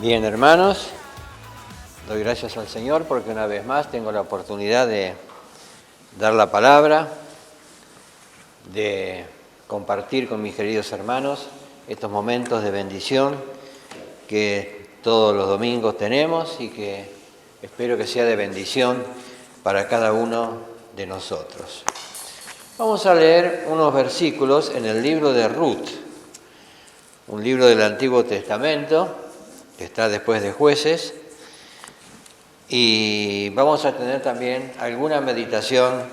Bien, hermanos, doy gracias al Señor porque una vez más tengo la oportunidad de dar la palabra, de compartir con mis queridos hermanos estos momentos de bendición que todos los domingos tenemos y que espero que sea de bendición para cada uno de nosotros. Vamos a leer unos versículos en el libro de Ruth, un libro del Antiguo Testamento que está después de Jueces, y vamos a tener también alguna meditación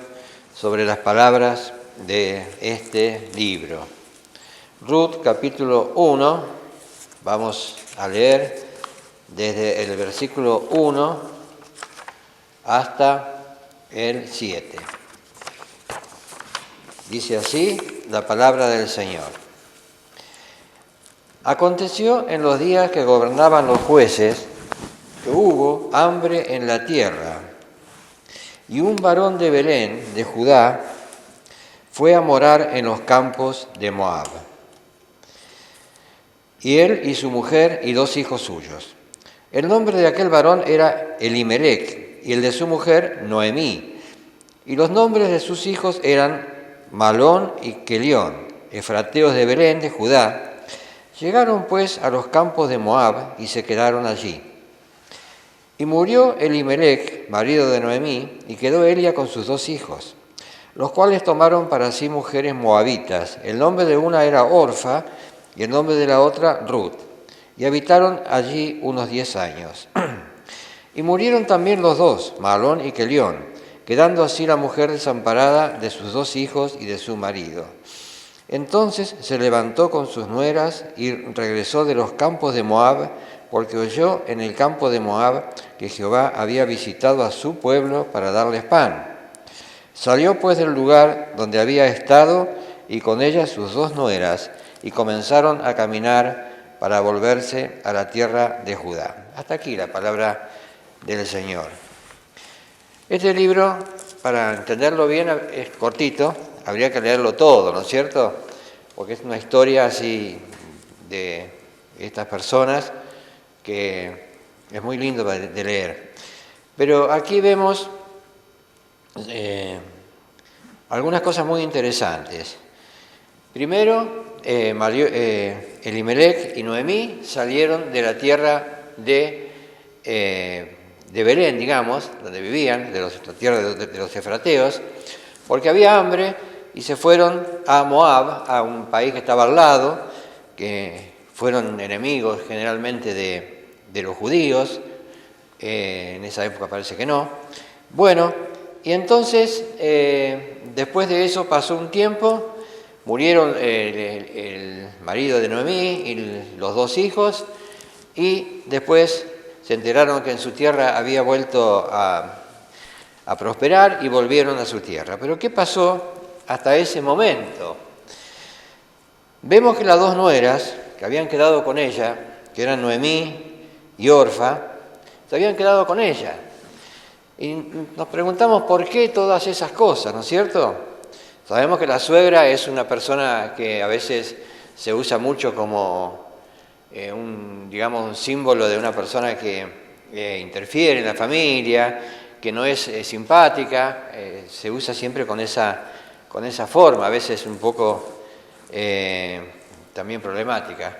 sobre las palabras de este libro. Ruth capítulo 1, vamos a leer desde el versículo 1 hasta el 7. Dice así la palabra del Señor. Aconteció en los días que gobernaban los jueces que hubo hambre en la tierra, y un varón de Belén, de Judá, fue a morar en los campos de Moab. Y él y su mujer y 2 hijos suyos. El nombre de aquel varón era Elimelec, y el de su mujer Noemí. Y los nombres de sus hijos eran Malón y Quelión, efrateos de Belén, de Judá. Llegaron pues a los campos de Moab y se quedaron allí. Y murió Elimelec, marido de Noemí, y quedó Elia con sus 2 hijos, los cuales tomaron para sí mujeres moabitas. El nombre de una era Orfa y el nombre de la otra Ruth. Y habitaron allí unos 10 años. Y murieron también los 2, Malón y Quelión, quedando así la mujer desamparada de sus 2 hijos y de su marido. Entonces se levantó con sus nueras y regresó de los campos de Moab, porque oyó en el campo de Moab que Jehová había visitado a su pueblo para darles pan. Salió pues del lugar donde había estado y con ella sus 2 nueras, y comenzaron a caminar para volverse a la tierra de Judá. Hasta aquí la palabra del Señor. Este libro, para entenderlo bien, es cortito. Habría que leerlo todo, ¿no es cierto? Porque es una historia así de estas personas que es muy lindo de leer. Pero aquí vemos algunas cosas muy interesantes. Primero, Elimelec y Noemí salieron de la tierra de Belén, digamos, donde vivían, de la tierra de los efrateos, porque había hambre, y se fueron a Moab, a un país que estaba al lado, que fueron enemigos generalmente de los judíos. En esa época parece que no. Bueno, y entonces, después de eso pasó un tiempo, murieron el marido de Noemí y los 2 hijos, y después se enteraron que en su tierra había vuelto a prosperar y volvieron a su tierra. Pero ¿qué pasó hasta ese momento? Vemos que las 2 nueras que habían quedado con ella, que eran Noemí y Orfa, se habían quedado con ella. Y nos preguntamos por qué todas esas cosas, ¿no es cierto? Sabemos que la suegra es una persona que a veces se usa mucho como un símbolo de una persona que interfiere en la familia, que no es simpática, se usa siempre con esa forma, a veces un poco también problemática.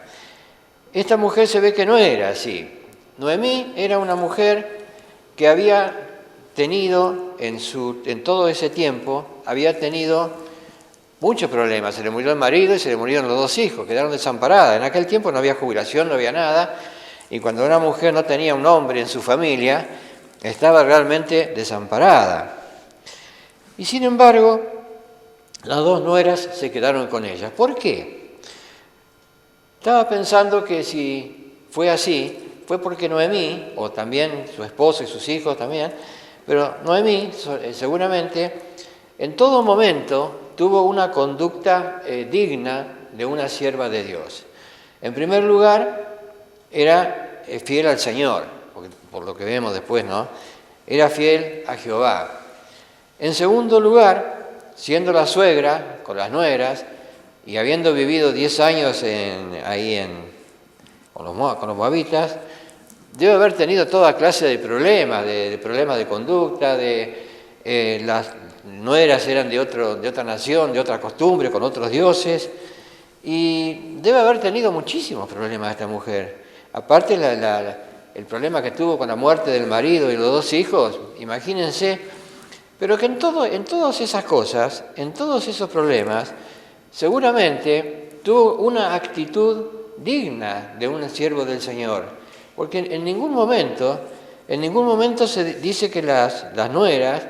Esta mujer se ve que no era así. Noemí era una mujer que había tenido, en todo ese tiempo, había tenido muchos problemas. Se le murió el marido y se le murieron los 2 hijos, quedaron desamparadas. En aquel tiempo no había jubilación, no había nada, y cuando una mujer no tenía un hombre en su familia, estaba realmente desamparada. Y sin embargo, las 2 nueras se quedaron con ella. ¿Por qué? Estaba pensando que si fue así, fue porque Noemí, o también su esposo y sus hijos también, pero Noemí seguramente en todo momento tuvo una conducta digna de una sierva de Dios. En primer lugar, era fiel al Señor, por lo que vemos después, ¿no? Era fiel a Jehová. En segundo lugar, siendo la suegra con las nueras y habiendo vivido 10 años con los moabitas, debe haber tenido toda clase de problemas, de problemas de conducta, las nueras eran de otra nación, de otra costumbre, con otros dioses, y debe haber tenido muchísimos problemas esta mujer. Aparte el problema que tuvo con la muerte del marido y los 2 hijos, imagínense, pero que en todas esas cosas, en todos esos problemas, seguramente tuvo una actitud digna de un siervo del Señor, porque en ningún momento se dice que las nueras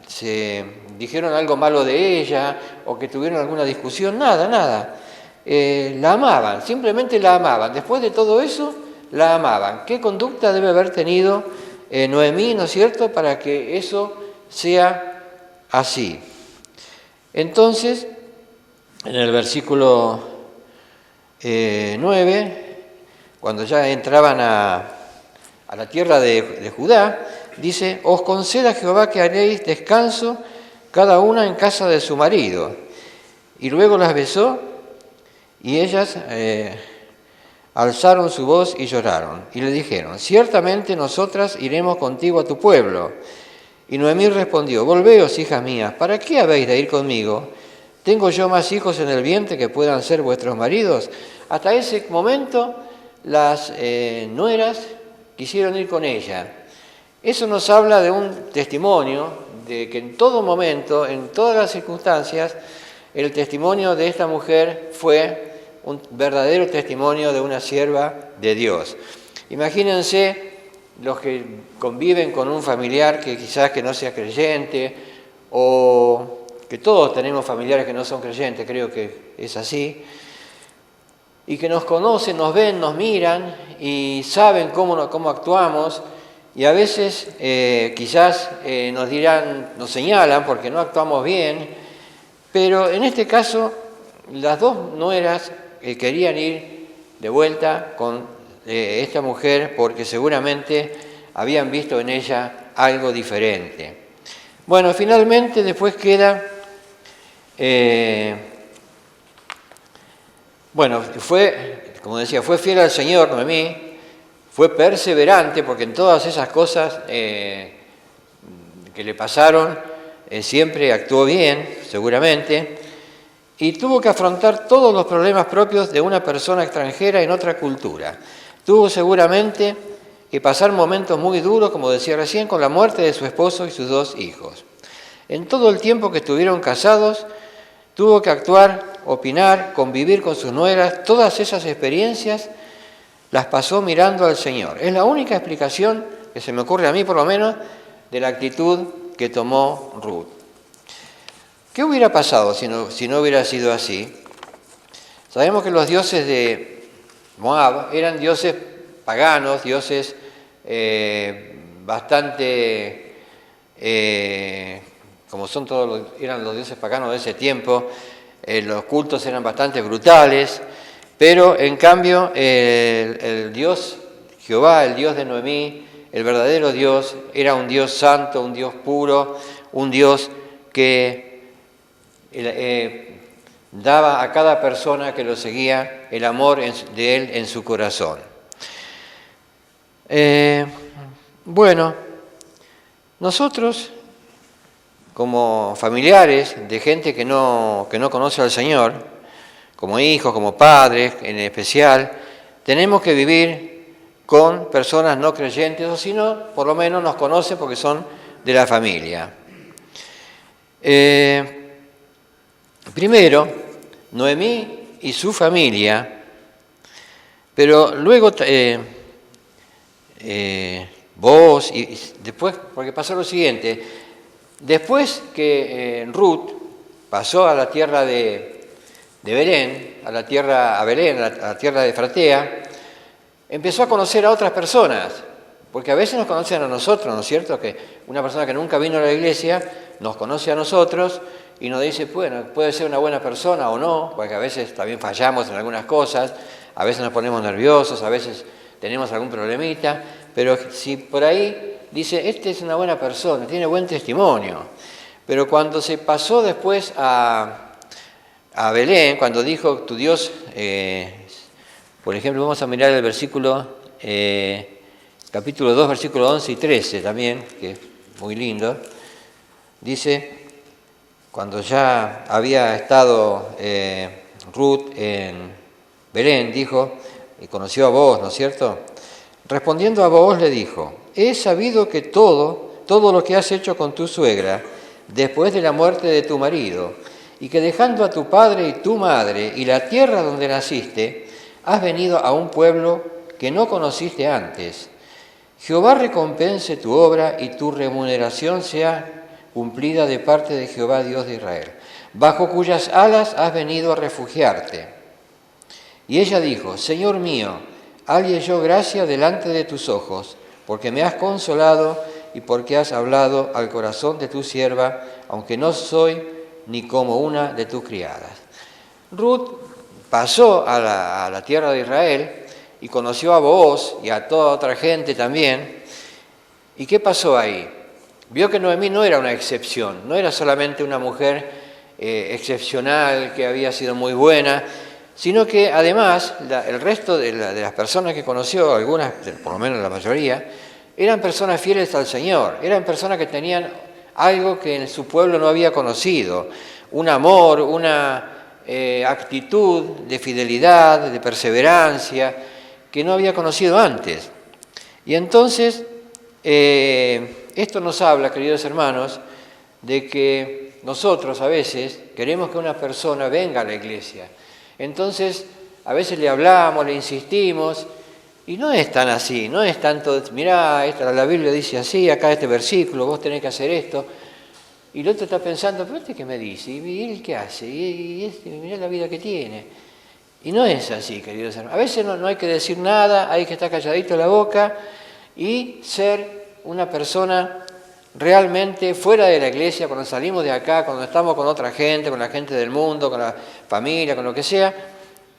se dijeron algo malo de ella o que tuvieron alguna discusión, nada. La amaban, simplemente la amaban. Después de todo eso, la amaban. ¿Qué conducta debe haber tenido Noemí, ¿no es cierto?, para que eso sea así? Entonces, en el versículo 9, cuando ya entraban a la tierra de Judá, dice: os conceda Jehová que haréis descanso cada una en casa de su marido. Y luego las besó, y ellas alzaron su voz y lloraron. Y le dijeron: ciertamente nosotras iremos contigo a tu pueblo. Y Noemí respondió: volveos, hijas mías, ¿para qué habéis de ir conmigo? ¿Tengo yo más hijos en el vientre que puedan ser vuestros maridos? Hasta ese momento las nueras quisieron ir con ella. Eso nos habla de un testimonio, de que en todo momento, en todas las circunstancias, el testimonio de esta mujer fue un verdadero testimonio de una sierva de Dios. Imagínense los que conviven con un familiar que quizás que no sea creyente, o que todos tenemos familiares que no son creyentes, creo que es así, y que nos conocen, nos ven, nos miran y saben cómo actuamos, y a veces quizás nos dirán, nos señalan porque no actuamos bien, pero en este caso las 2 nueras querían ir de vuelta con esta mujer porque seguramente habían visto en ella algo diferente. Bueno, finalmente después queda, como decía, fue fiel al Señor, Noemí, fue perseverante porque en todas esas cosas que le pasaron siempre actuó bien, seguramente, y tuvo que afrontar todos los problemas propios de una persona extranjera en otra cultura. Tuvo seguramente que pasar momentos muy duros, como decía recién, con la muerte de su esposo y sus 2 hijos. En todo el tiempo que estuvieron casados, tuvo que actuar, opinar, convivir con sus nueras. Todas esas experiencias las pasó mirando al Señor. Es la única explicación que se me ocurre a mí, por lo menos, de la actitud que tomó Ruth. ¿Qué hubiera pasado si no hubiera sido así? Sabemos que los dioses de Moab eran dioses paganos, dioses bastante, como eran los dioses paganos de ese tiempo, los cultos eran bastante brutales, pero en cambio el Dios Jehová, el Dios de Noemí, el verdadero Dios, era un Dios santo, un Dios puro, un Dios que daba a cada persona que lo seguía el amor de Él en su corazón. Bueno, nosotros, como familiares de gente que no conoce al Señor, como hijos, como padres en especial, tenemos que vivir con personas no creyentes, o si no, por lo menos nos conocen porque son de la familia. Primero, Noemí y su familia, pero luego vos y después, porque pasó lo siguiente, después que Ruth pasó a la tierra de Belén, a la tierra de Efratea, empezó a conocer a otras personas, porque a veces nos conocen a nosotros, ¿no es cierto? Que una persona que nunca vino a la iglesia nos conoce a nosotros y nos dice, bueno, puede ser una buena persona o no, porque a veces también fallamos en algunas cosas, a veces nos ponemos nerviosos, a veces tenemos algún problemita, pero si por ahí dice, este es una buena persona, tiene buen testimonio, pero cuando se pasó después a Belén, cuando dijo tu Dios, por ejemplo, vamos a mirar el versículo capítulo 2, versículos 11 y 13 también, que es muy lindo. Dice, cuando ya había estado Ruth en Belén, dijo, y conoció a Booz, ¿no es cierto? Respondiendo a Booz le dijo, he sabido que todo lo que has hecho con tu suegra, después de la muerte de tu marido, y que dejando a tu padre y tu madre y la tierra donde naciste, has venido a un pueblo que no conociste antes. Jehová recompense tu obra y tu remuneración sea cumplida de parte de Jehová Dios de Israel, bajo cuyas alas has venido a refugiarte. Y ella dijo, Señor mío, halle yo gracia delante de tus ojos, porque me has consolado y porque has hablado al corazón de tu sierva, aunque no soy ni como una de tus criadas. Ruth pasó a la tierra de Israel y conoció a Booz y a toda otra gente también. ¿Y qué pasó ahí? Vio que Noemí no era una excepción, no era solamente una mujer excepcional que había sido muy buena, sino que además el resto de las personas que conoció, algunas, por lo menos la mayoría, eran personas fieles al Señor, eran personas que tenían algo que en su pueblo no había conocido, un amor, una actitud de fidelidad, de perseverancia, que no había conocido antes. Y entonces, esto nos habla, queridos hermanos, de que nosotros a veces queremos que una persona venga a la iglesia. Entonces, a veces le hablamos, le insistimos, y no es tan así, no es tanto, mirá, la Biblia dice así, acá este versículo, vos tenés que hacer esto. Y el otro está pensando, pero ¿este qué me dice? ¿Y él qué hace? ¿Y mirá la vida que tiene? Y no es así, queridos hermanos. A veces no hay que decir nada, hay que estar calladito la boca y ser una persona realmente fuera de la iglesia, cuando salimos de acá, cuando estamos con otra gente, con la gente del mundo, con la familia, con lo que sea,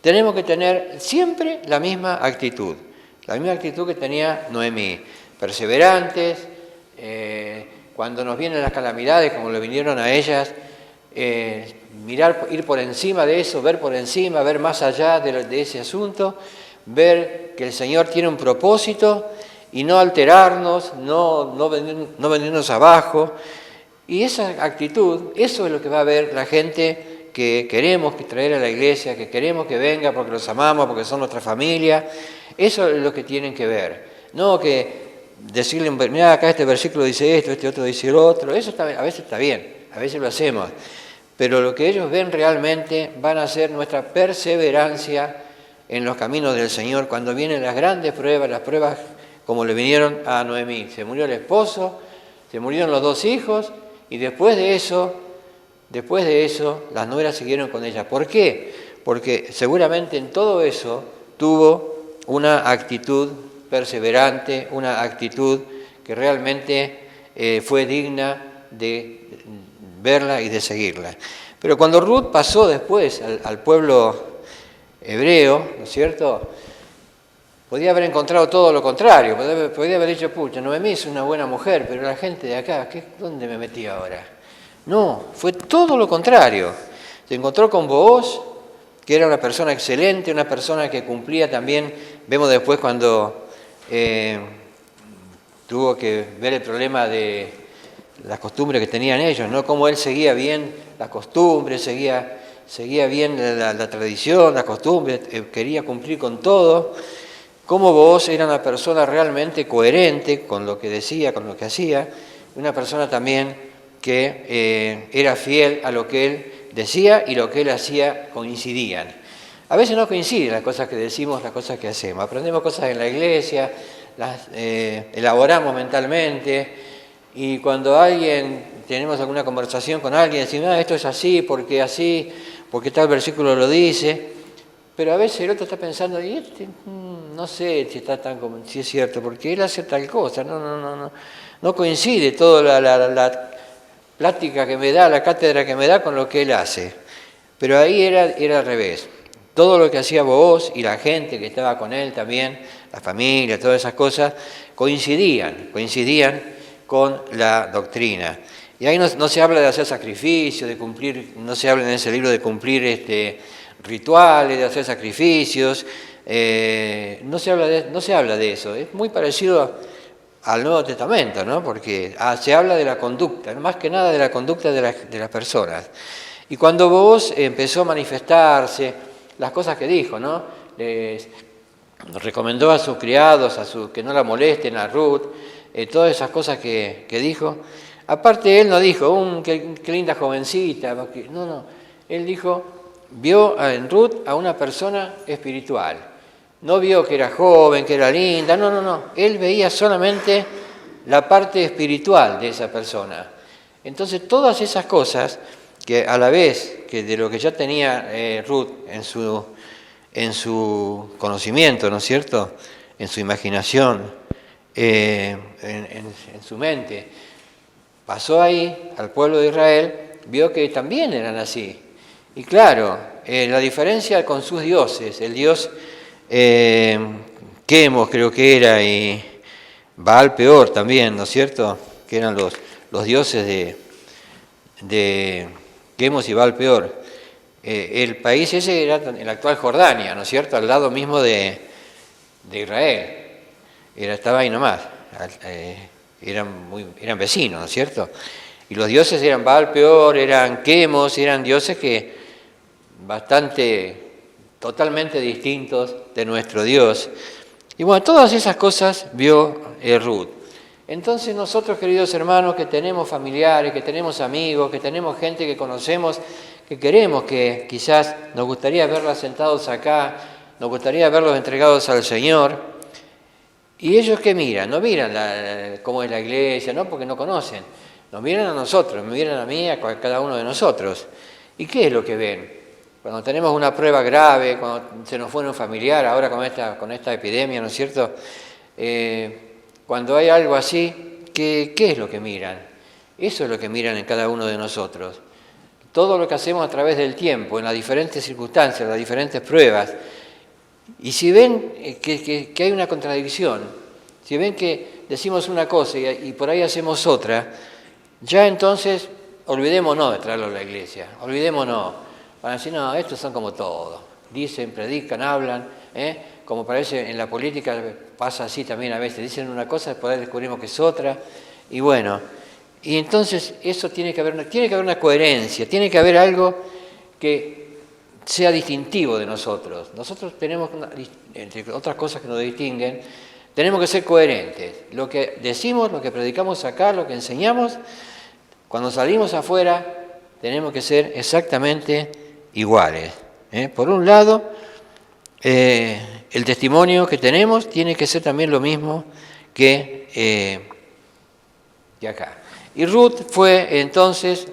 tenemos que tener siempre la misma actitud que tenía Noemí, perseverantes, cuando nos vienen las calamidades, como le vinieron a ellas, ir por encima de eso, ver por encima, ver más allá de ese asunto, ver que el Señor tiene un propósito y no alterarnos, no venirnos abajo. Y esa actitud, eso es lo que va a ver la gente que queremos traer a la iglesia, que queremos que venga porque los amamos, porque son nuestra familia. Eso es lo que tienen que ver. No que decirle, mira, acá este versículo dice esto, este otro dice el otro. Eso a veces está bien, a veces lo hacemos. Pero lo que ellos ven realmente van a ser nuestra perseverancia en los caminos del Señor cuando vienen las grandes pruebas, las pruebas como le vinieron a Noemí. Se murió el esposo, se murieron los 2 hijos y después de eso, las nueras siguieron con ella. ¿Por qué? Porque seguramente en todo eso tuvo una actitud perseverante, una actitud que realmente fue digna de verla y de seguirla. Pero cuando Ruth pasó después al pueblo hebreo, ¿no es cierto?, podía haber encontrado todo lo contrario, podía haber dicho, pucha, Noemí es una buena mujer, pero la gente de acá, ¿dónde me metí ahora? No, fue todo lo contrario. Se encontró con Booz, que era una persona excelente, una persona que cumplía también, vemos después cuando tuvo que ver el problema de las costumbres que tenían ellos, ¿no? Cómo él seguía bien las costumbres, seguía bien la tradición, las costumbres, quería cumplir con todo. Cómo Booz era una persona realmente coherente con lo que decía, con lo que hacía, una persona también que era fiel a lo que él decía y lo que él hacía coincidían. A veces no coinciden las cosas que decimos, las cosas que hacemos. Aprendemos cosas en la iglesia, las elaboramos mentalmente y cuando tenemos alguna conversación con alguien, decimos, esto es así, porque tal versículo lo dice. Pero a veces el otro está pensando, no sé si es cierto, porque él hace tal cosa, no coincide toda la plática que me da, la cátedra que me da con lo que él hace. Pero ahí era al revés. Todo lo que hacía Booz y la gente que estaba con él también, la familia, todas esas cosas, coincidían con la doctrina. Y ahí no se habla de hacer sacrificios, de cumplir, no se habla en ese libro de cumplir rituales, de hacer sacrificios, no se habla de eso. Es muy parecido al Nuevo Testamento, ¿no? Porque se habla de la conducta, más que nada de la conducta de las personas. Y cuando Booz empezó a manifestarse, las cosas que dijo, ¿no? Les recomendó a sus criados, que no la molesten, a Ruth, todas esas cosas que dijo. Aparte, él no dijo, qué linda jovencita, no. Él dijo, vio en Ruth a una persona espiritual. No vio que era joven, que era linda, no. Él veía solamente la parte espiritual de esa persona. Entonces, todas esas cosas, que a la vez que de lo que ya tenía Ruth en su conocimiento, ¿no es cierto?, en su imaginación, en su mente, pasó ahí al pueblo de Israel, vio que también eran así. Y claro, la diferencia con sus dioses, el dios Quemos creo que era, y Baal Peor también, ¿no es cierto?, que eran los dioses de Quemos y Baal Peor. El país ese era en la actual Jordania, ¿no es cierto?, al lado mismo de Israel. Estaba ahí nomás. Eran vecinos, ¿no es cierto? Y los dioses eran Baal Peor, eran Quemos, eran dioses que totalmente distintos de nuestro Dios. Y bueno, todas esas cosas vio Ruth. Entonces nosotros, queridos hermanos, que tenemos familiares, que tenemos amigos, que tenemos gente que conocemos, que queremos, que quizás nos gustaría verlas sentados acá, nos gustaría verlos entregados al Señor, y ellos ¿qué miran? No miran cómo es la iglesia, no, porque no conocen, nos miran a nosotros, me miran a mí, a cada uno de nosotros. ¿Y qué es lo que ven? Cuando tenemos una prueba grave, cuando se nos fue un familiar, ahora con esta epidemia, ¿no es cierto?, cuando hay algo así, ¿qué es lo que miran? Eso es lo que miran en cada uno de nosotros. Todo lo que hacemos a través del tiempo, en las diferentes circunstancias, en las diferentes pruebas. Y si ven que hay una contradicción, si ven que decimos una cosa y por ahí hacemos otra, ya entonces olvidémonos de traerlo a la iglesia, olvidémonos. Van a decir, no, estos son como todos. Dicen, predican, hablan, como parece en la política pasa así también a veces. Dicen una cosa, después descubrimos que es otra. Y bueno, y entonces eso tiene que haber una coherencia, tiene que haber algo que sea distintivo de nosotros. Nosotros tenemos, entre otras cosas que nos distinguen, tenemos que ser coherentes. Lo que decimos, lo que predicamos acá, lo que enseñamos, cuando salimos afuera, tenemos que ser exactamente iguales. Por un lado, el testimonio que tenemos tiene que ser también lo mismo que acá. Y Ruth fue entonces,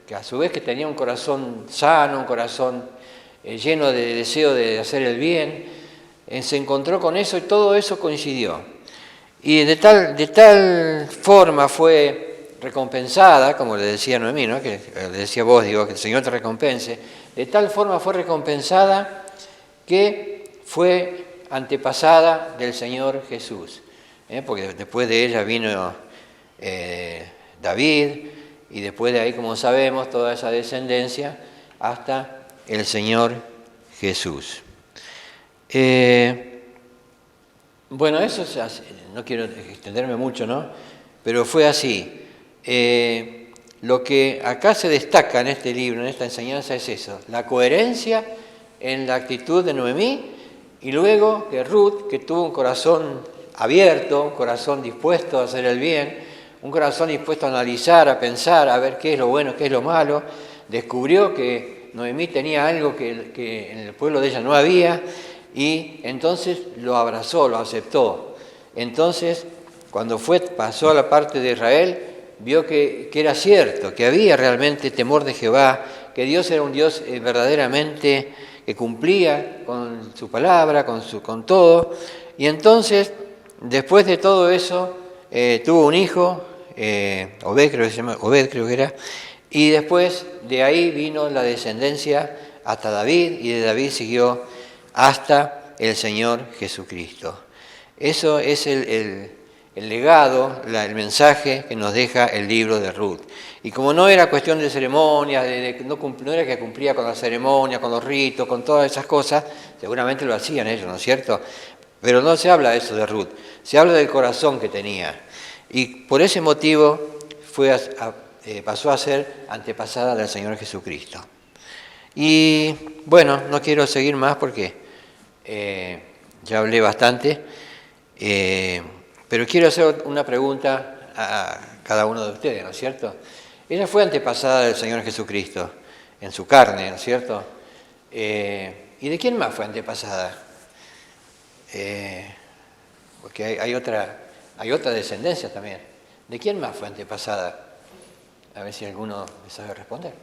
que a su vez que tenía un corazón sano, un corazón lleno de deseo de hacer el bien, se encontró con eso y todo eso coincidió. Y de tal forma fue recompensada, como le decía Noemí, ¿no?, que le decía vos, digo, que el Señor te recompense, de tal forma fue recompensada que fue antepasada del Señor Jesús, porque después de ella vino David, y después de ahí, como sabemos, toda esa descendencia hasta el Señor Jesús. Bueno, eso es así. No quiero extenderme mucho, ¿no?, pero fue así. Lo que acá se destaca en este libro, en esta enseñanza, es eso, la coherencia en la actitud de Noemí, y luego de Ruth, que tuvo un corazón abierto, un corazón dispuesto a hacer el bien, un corazón dispuesto a analizar, a pensar, a ver qué es lo bueno, qué es lo malo. Descubrió que Noemí tenía algo que en el pueblo de ella no había, y entonces lo abrazó, lo aceptó. Entonces, cuando pasó a la parte de Israel, vio que era cierto, que había realmente temor de Jehová, que Dios era un Dios verdaderamente que cumplía con su palabra, con todo. Y entonces, después de todo eso, tuvo un hijo, Obed creo que era, y después de ahí vino la descendencia hasta David, y de David siguió hasta el Señor Jesucristo. Eso es el el legado, el mensaje que nos deja el libro de Ruth. Y como no era cuestión de ceremonias, no era que cumplía con la ceremonia, con los ritos, con todas esas cosas, seguramente lo hacían ellos, ¿no es cierto? Pero no se habla de eso de Ruth, se habla del corazón que tenía. Y por ese motivo pasó a ser antepasada del Señor Jesucristo. Y bueno, no quiero seguir más porque ya hablé bastante, pero quiero hacer una pregunta a cada uno de ustedes, ¿no es cierto? Ella fue antepasada del Señor Jesucristo, en su carne, ¿no es cierto? ¿Y de quién más fue antepasada? Porque hay otra descendencia también. ¿De quién más fue antepasada? A ver si alguno me sabe responder.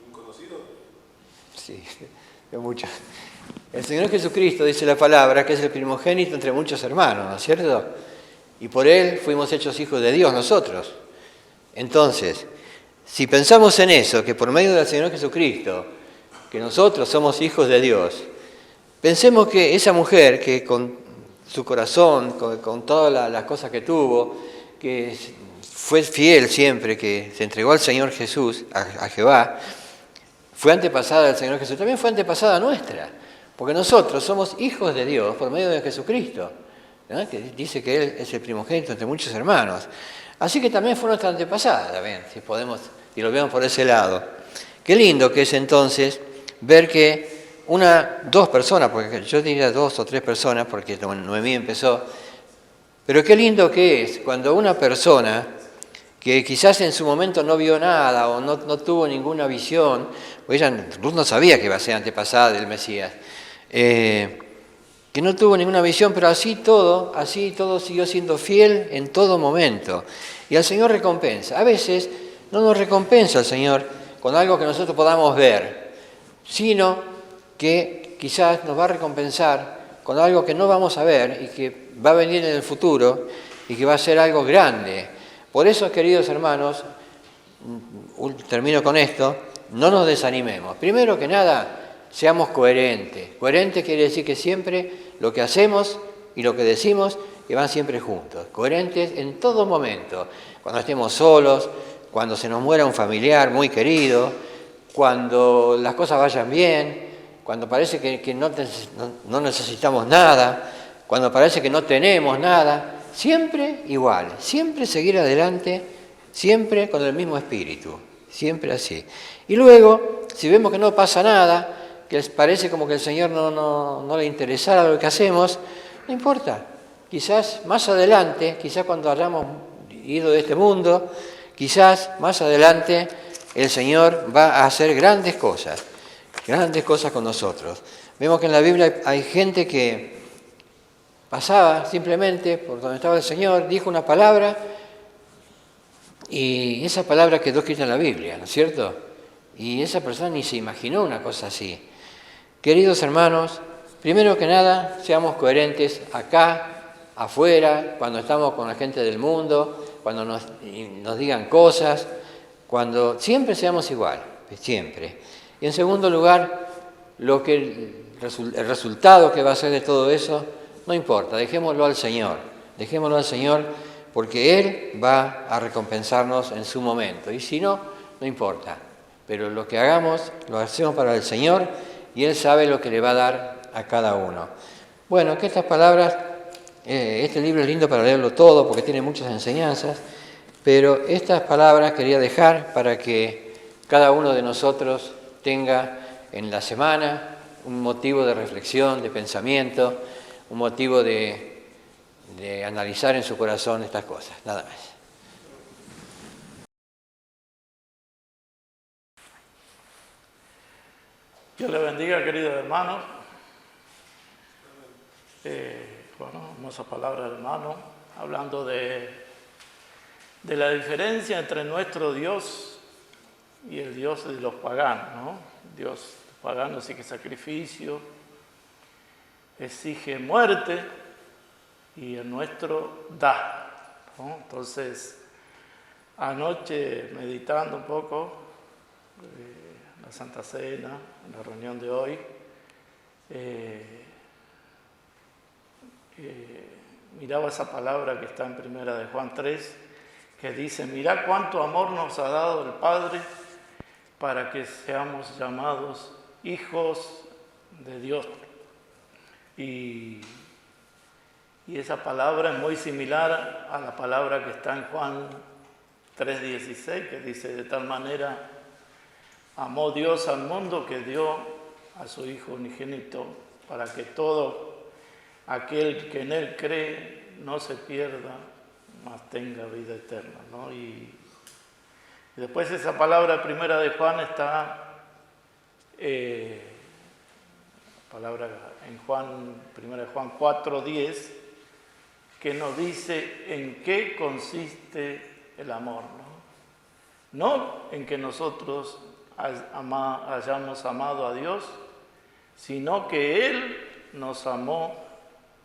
¿Un conocido? Sí, de muchos. El Señor Jesucristo dice la palabra que es el primogénito entre muchos hermanos, ¿no es cierto? Y por Él fuimos hechos hijos de Dios nosotros. Entonces, si pensamos en eso, que por medio del Señor Jesucristo, que nosotros somos hijos de Dios, pensemos que esa mujer que con su corazón, con todas las cosas que tuvo, que fue fiel siempre, que se entregó al Señor Jesús, a Jehová, fue antepasada del Señor Jesús, también fue antepasada nuestra, porque nosotros somos hijos de Dios por medio de Jesucristo, ¿no? Que dice que Él es el primogénito entre muchos hermanos. Así que también fue nuestra antepasada, también, si lo vemos por ese lado. Qué lindo que es entonces ver que dos personas, porque yo diría 2 o 3 personas, porque Noemí empezó, pero qué lindo que es cuando una persona que quizás en su momento no vio nada o no tuvo ninguna visión, porque Ruth no sabía que iba a ser antepasada del Mesías, que no tuvo ninguna visión, pero así todo siguió siendo fiel en todo momento. Y al Señor recompensa. A veces no nos recompensa el Señor con algo que nosotros podamos ver, sino que quizás nos va a recompensar con algo que no vamos a ver y que va a venir en el futuro y que va a ser algo grande. Por eso, queridos hermanos, termino con esto, no nos desanimemos. Primero que nada, seamos coherentes. Coherente quiere decir que siempre lo que hacemos y lo que decimos que van siempre juntos. Coherentes en todo momento. Cuando estemos solos, cuando se nos muera un familiar muy querido, cuando las cosas vayan bien, cuando parece que no necesitamos nada, cuando parece que no tenemos nada, siempre igual, siempre seguir adelante, siempre con el mismo espíritu, siempre así. Y luego, si vemos que no pasa nada, que parece como que el Señor no le interesara lo que hacemos, no importa. Quizás más adelante, quizás cuando hayamos ido de este mundo, quizás más adelante el Señor va a hacer grandes cosas con nosotros. Vemos que en la Biblia hay gente que pasaba simplemente por donde estaba el Señor, dijo una palabra y esa palabra quedó escrita en la Biblia, ¿no es cierto? Y esa persona ni se imaginó una cosa así. Queridos hermanos, primero que nada, seamos coherentes acá, afuera, cuando estamos con la gente del mundo, cuando nos digan cosas, cuando siempre seamos igual, siempre. Y en segundo lugar, el resultado que va a ser de todo eso, no importa, dejémoslo al Señor porque Él va a recompensarnos en su momento. Y si no, no importa, pero lo que hagamos, lo hacemos para el Señor y Él sabe lo que le va a dar a cada uno. Bueno, que estas palabras, este libro es lindo para leerlo todo porque tiene muchas enseñanzas, pero estas palabras quería dejar para que cada uno de nosotros tenga en la semana un motivo de reflexión, de pensamiento, un motivo de analizar en su corazón estas cosas, nada más. Dios le bendiga, queridos hermanos. Hermosa palabra, hermano, hablando de la diferencia entre nuestro Dios y el Dios de los paganos, ¿no? Dios pagano exige sacrificio, exige muerte, y el nuestro da, ¿no? Entonces, anoche meditando un poco la Santa Cena, en la reunión de hoy, miraba esa palabra que está en 1 de Juan 3, que dice: mirá cuánto amor nos ha dado el Padre para que seamos llamados hijos de Dios. Y esa palabra es muy similar a la palabra que está en Juan 3:16, que dice: de tal manera amó Dios al mundo que dio a su Hijo unigénito, para que todo aquel que en Él cree no se pierda, mas tenga vida eterna, ¿no? Y después esa palabra primera de Juan está, palabra en primera de Juan 4:10, que nos dice en qué consiste el amor, ¿no? No en que nosotros hayamos amado a Dios, sino que Él nos amó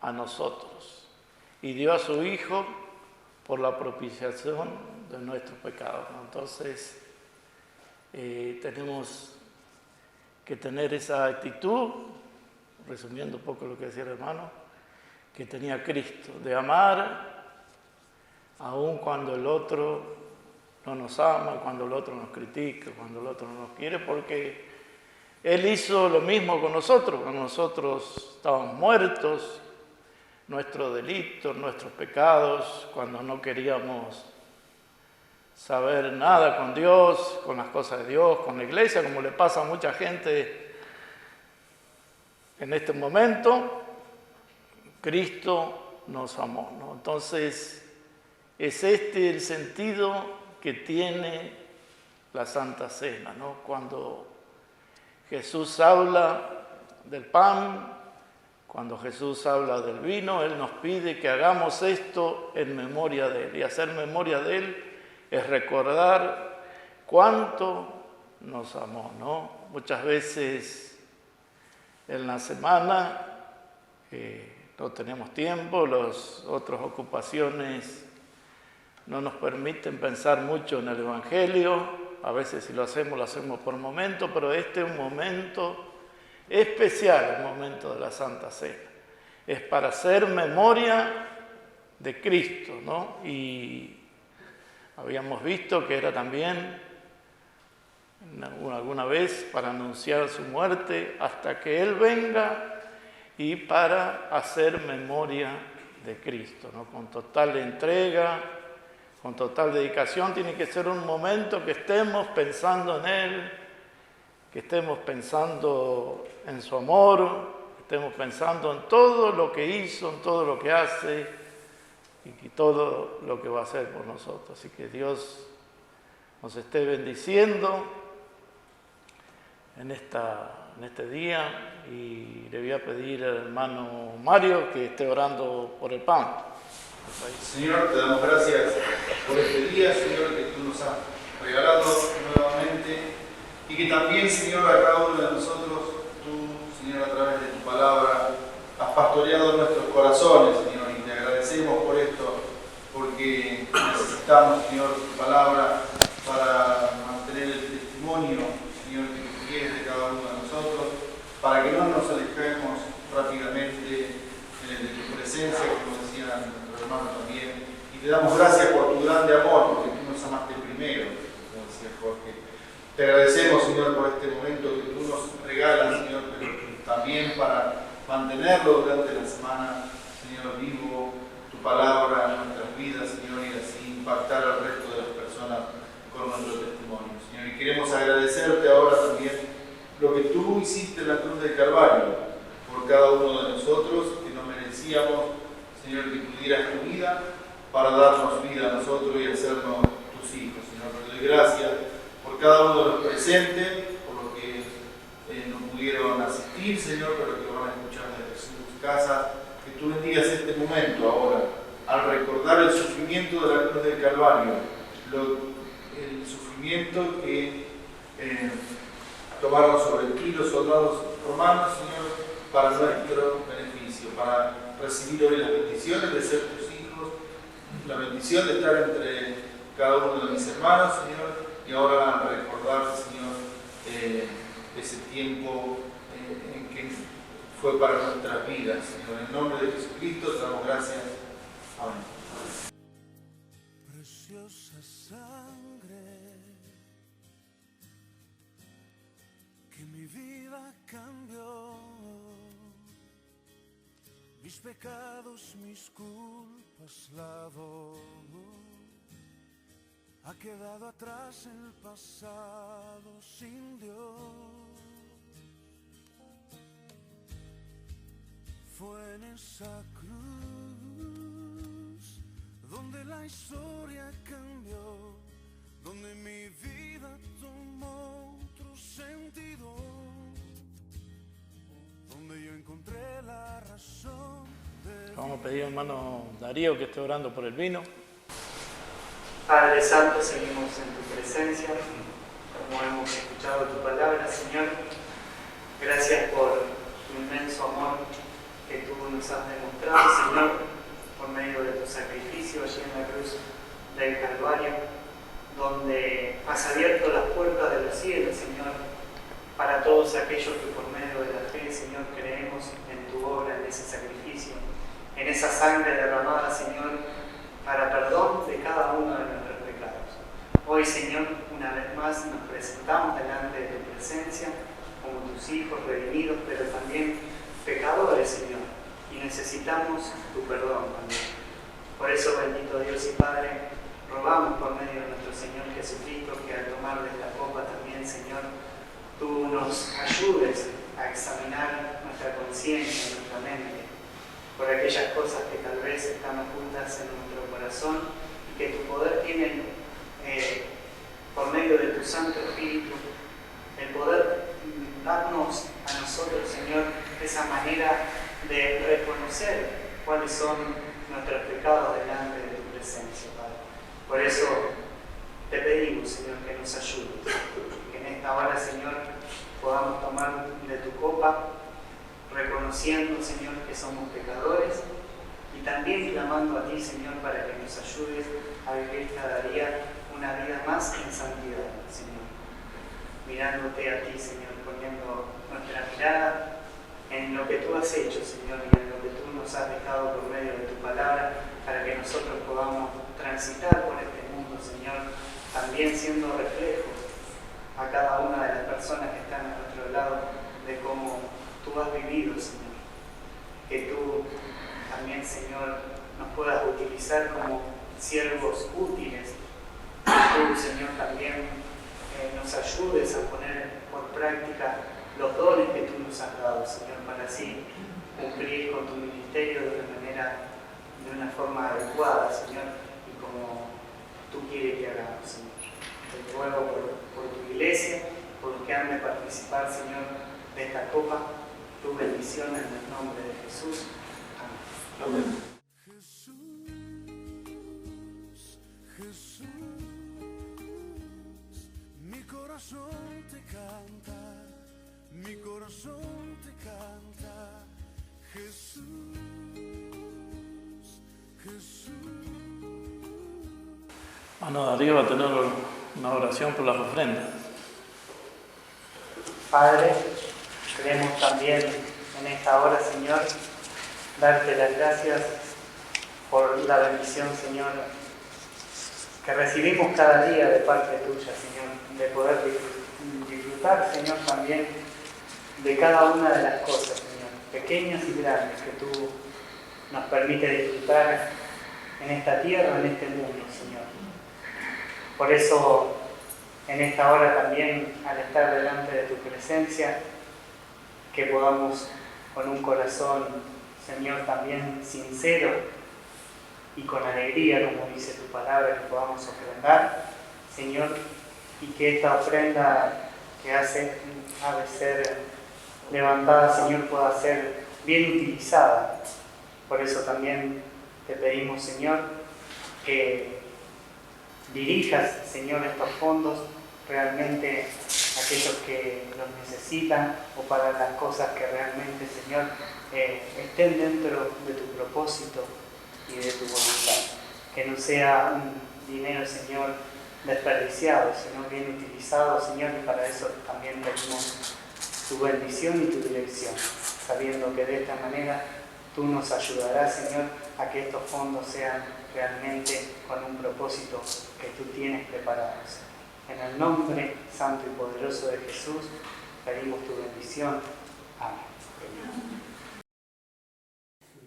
a nosotros y dio a su Hijo por la propiciación de nuestros pecados, ¿no? Entonces, tenemos que tener esa actitud, resumiendo un poco lo que decía el hermano, que tenía Cristo, de amar aun cuando el otro no nos ama, cuando el otro nos critica, cuando el otro no nos quiere, porque Él hizo lo mismo con nosotros. Cuando nosotros estábamos muertos, nuestros delitos, nuestros pecados, cuando no queríamos saber nada con Dios, con las cosas de Dios, con la iglesia, como le pasa a mucha gente en este momento, Cristo nos amó, ¿no? Entonces, es este el sentido que tiene la Santa Cena, ¿no? Cuando Jesús habla del pan, cuando Jesús habla del vino, Él nos pide que hagamos esto en memoria de Él. Y hacer memoria de Él es recordar cuánto nos amó, ¿no? Muchas veces en la semana no tenemos tiempo, las otras ocupaciones no nos permiten pensar mucho en el Evangelio. A veces si lo hacemos por momento, pero este es un momento especial, el momento de la Santa Cena. Es para hacer memoria de Cristo, ¿no? Y habíamos visto que era también alguna vez para anunciar su muerte hasta que Él venga y para hacer memoria de Cristo, ¿no? Con total entrega, con total dedicación. Tiene que ser un momento que estemos pensando en Él, que estemos pensando en su amor, que estemos pensando en todo lo que hizo, en todo lo que hace y todo lo que va a hacer por nosotros. Así que Dios nos esté bendiciendo en este día, y le voy a pedir al hermano Mario que esté orando por el pan. Señor, te damos gracias por este día, Señor, que tú nos has regalado nuevamente, y que también, Señor, a cada uno de nosotros, tú, Señor, a través de tu palabra, has pastoreado nuestros corazones, Señor, y te agradecemos por esto, porque necesitamos, Señor, tu palabra para mantener el testimonio, Señor, que tú quieres de cada uno de nosotros, para que no nos alejemos rápidamente de tu presencia, como decía nuestro hermano también. Y te damos gracias por tu grande amor, porque tú nos amaste primero, como decía Jorge. Te agradecemos, Señor, por este momento que tú nos regalas, Señor, pero también para mantenerlo durante la semana, Señor, vivo tu palabra en nuestras vidas, Señor, y así impactar al resto de las personas con nuestro testimonio, Señor. Y queremos agradecerte ahora también lo que tú hiciste en la cruz del Calvario por cada uno de nosotros, que no merecíamos, Señor, que tú dieras tu vida para darnos vida a nosotros y hacernos tus hijos, Señor. Te doy gracias por cada uno de los presentes, por los que no pudieron asistir, Señor, pero que van a escuchar desde sus casas. Que tú bendigas este momento ahora, al recordar el sufrimiento de la cruz del Calvario, el sufrimiento que tomaron sobre ti los soldados romanos, Señor, para nuestro beneficio, para recibir hoy las bendiciones de ser tus hijos, la bendición de estar entre cada uno de mis hermanos, Señor, y ahora recordar, Señor, ese tiempo en que fue para nuestras vidas. Señor, en el nombre de Jesucristo te damos gracias. Amén. Preciosa sangre que mi vida cambió, mis pecados, mis culpas lavó. Ha quedado atrás el pasado sin Dios. Fue en esa cruz donde la historia cambió, donde mi vida tomó otro sentido, donde yo encontré la razón de... Vamos a pedir al hermano Darío que esté orando por el vino. Padre Santo, seguimos en tu presencia, como hemos escuchado tu palabra, Señor. Gracias por tu inmenso amor que tú nos has demostrado, Señor, por medio de tu sacrificio allí en la cruz del Calvario, donde has abierto las puertas de los cielos, Señor, para todos aquellos que por medio de la fe, Señor, creemos en tu obra, en ese sacrificio, en esa sangre derramada, Señor, para perdón de cada uno de nuestros pecados. Hoy, Señor, una vez más nos presentamos delante de tu presencia como tus hijos redimidos, pero también pecadores, Señor, y necesitamos tu perdón también. Por eso, bendito Dios y Padre, rogamos por medio de nuestro Señor Jesucristo que al tomarles la copa también, Señor, tú nos ayudes a examinar nuestra conciencia, nuestra mente, por aquellas cosas que tal vez están ocultas en nuestro corazón y que tu poder tiene, por medio de tu Santo Espíritu, el poder darnos a nosotros, Señor, esa manera de reconocer cuáles son nuestros pecados delante de tu presencia, Padre. Por eso te pedimos, Señor, que nos ayudes, que en esta hora, Señor, podamos tomar de tu copa, reconociendo, Señor, que somos pecadores y también clamando a ti, Señor, para que nos ayudes a vivir cada día una vida más en santidad, Señor. Mirándote a ti, Señor, poniendo nuestra mirada en lo que tú has hecho, Señor, y en lo que tú nos has dejado por medio de tu palabra, para que nosotros podamos transitar por este mundo, Señor, también siendo reflejos a cada una de las personas que están a nuestro lado de cómo tú has vivido, Señor. Que tú también, Señor, nos puedas utilizar como siervos útiles. Tú, Señor, también nos ayudes a poner por práctica los dones que tú nos has dado, Señor, para así cumplir con tu ministerio de una forma adecuada, Señor, y como tú quieres que hagamos, Señor. Te ruego por tu iglesia, por los que han de participar, Señor, de esta copa, tu bendición en el nombre de Jesús. Amén. Amén. Jesús, mi corazón te canta, mi corazón te canta. Jesús, Jesús. Hermano Darío va a tener una oración por las ofrendas. Padre, queremos también en esta hora, Señor, darte las gracias por la bendición, Señor, que recibimos cada día de parte tuya, Señor, de poder disfrutar, Señor, también de cada una de las cosas, Señor, pequeñas y grandes, que tú nos permites disfrutar en esta tierra, en este mundo, Señor. Por eso, en esta hora también, al estar delante de tu presencia, que podamos con un corazón, Señor, también sincero y con alegría, como dice tu palabra, que podamos ofrendar, Señor, y que esta ofrenda que ha de ser levantada, Señor, pueda ser bien utilizada. Por eso también te pedimos, Señor, que dirijas, Señor, estos fondos realmente a aquellos que los necesitan o para las cosas que realmente, Señor, estén dentro de tu propósito y de tu voluntad. Que no sea un dinero, Señor, desperdiciado, sino bien utilizado, Señor, y para eso también pedimos tu bendición y tu dirección. sabiendo que de esta manera tú nos ayudarás, Señor, a que estos fondos sean realmente con un propósito que tú tienes preparados. En el nombre santo y poderoso de Jesús, pedimos tu bendición. Amén.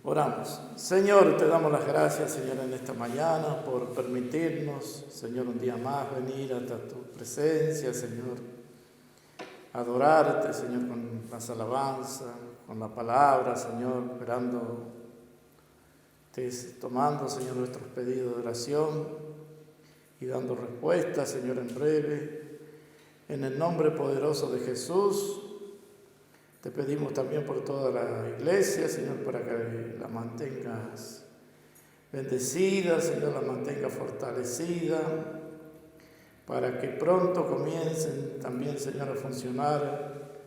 Oramos. Señor, te damos las gracias, Señor, en esta mañana por permitirnos, Señor, un día más venir hasta tu presencia, Señor. Adorarte, Señor, con las alabanzas, con la palabra, Señor, esperando, tomando, Señor, nuestros pedidos de oración y dando respuesta, Señor, en breve. En el nombre poderoso de Jesús, te pedimos también por toda la iglesia, Señor, para que la mantengas bendecida, Señor, la mantengas fortalecida, para que pronto comiencen también, Señor, a funcionar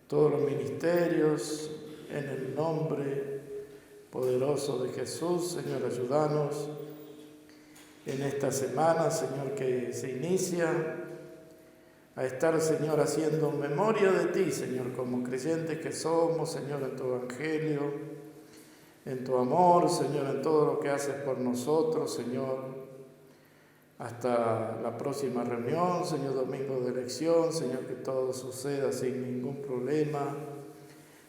todos los ministerios, en el nombre poderoso de Jesús. Señor, ayúdanos en esta semana, Señor, que se inicia, a estar, Señor, haciendo memoria de ti, Señor, como creyentes que somos, Señor, en tu evangelio, en tu amor, Señor, en todo lo que haces por nosotros, Señor. Hasta la próxima reunión, Señor, domingo de elección, Señor, que todo suceda sin ningún problema.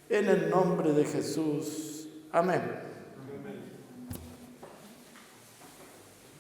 En el nombre de Jesús. Amén.